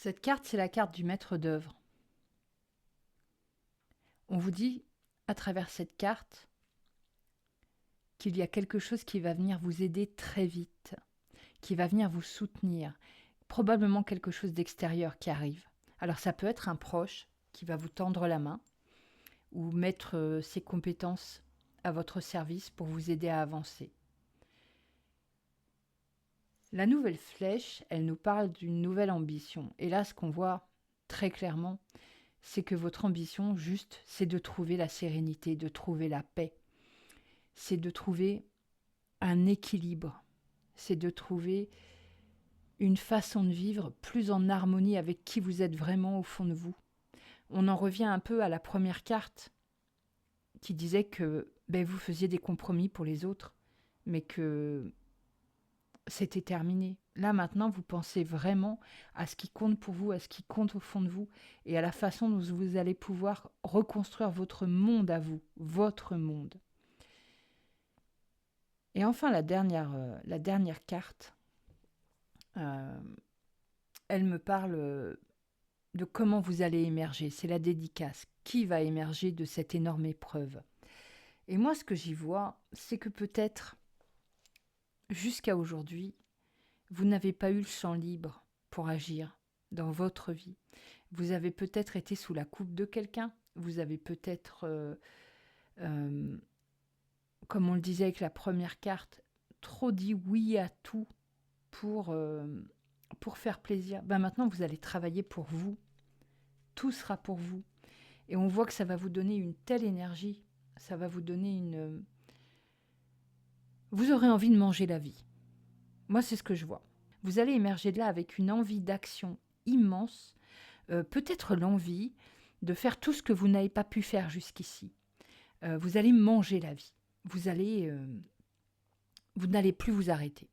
Cette carte, c'est la carte du maître d'œuvre. On vous dit, à travers cette carte, qu'il y a quelque chose qui va venir vous aider très vite, qui va venir vous soutenir, probablement quelque chose d'extérieur qui arrive. Alors ça peut être un proche qui va vous tendre la main ou mettre ses compétences à votre service pour vous aider à avancer. La nouvelle flèche, elle nous parle d'une nouvelle ambition. Et là, ce qu'on voit très clairement, c'est que votre ambition, juste, c'est de trouver la sérénité, de trouver la paix. C'est de trouver un équilibre. C'est de trouver une façon de vivre plus en harmonie avec qui vous êtes vraiment au fond de vous. On en revient un peu à la première carte qui disait que vous faisiez des compromis pour les autres, mais que c'était terminé. Là, maintenant, vous pensez vraiment à ce qui compte pour vous, à ce qui compte au fond de vous, et à la façon dont vous allez pouvoir reconstruire votre monde à vous, votre monde. Et enfin, la dernière carte, elle me parle de comment vous allez émerger. C'est la dédicace. Qui va émerger de cette énorme épreuve? Et moi, ce que j'y vois, c'est que peut-être, jusqu'à aujourd'hui, vous n'avez pas eu le champ libre pour agir dans votre vie. Vous avez peut-être été sous la coupe de quelqu'un. Vous avez peut-être, comme on le disait avec la première carte, trop dit oui à tout pour faire plaisir. Maintenant, vous allez travailler pour vous. Tout sera pour vous. Et on voit que ça va vous donner une telle énergie. Ça va vous donner une... Vous aurez envie de manger la vie. Moi, c'est ce que je vois. Vous allez émerger de là avec une envie d'action immense. Peut-être l'envie de faire tout ce que vous n'avez pas pu faire jusqu'ici. Vous allez manger la vie. Vous n'allez plus vous arrêter.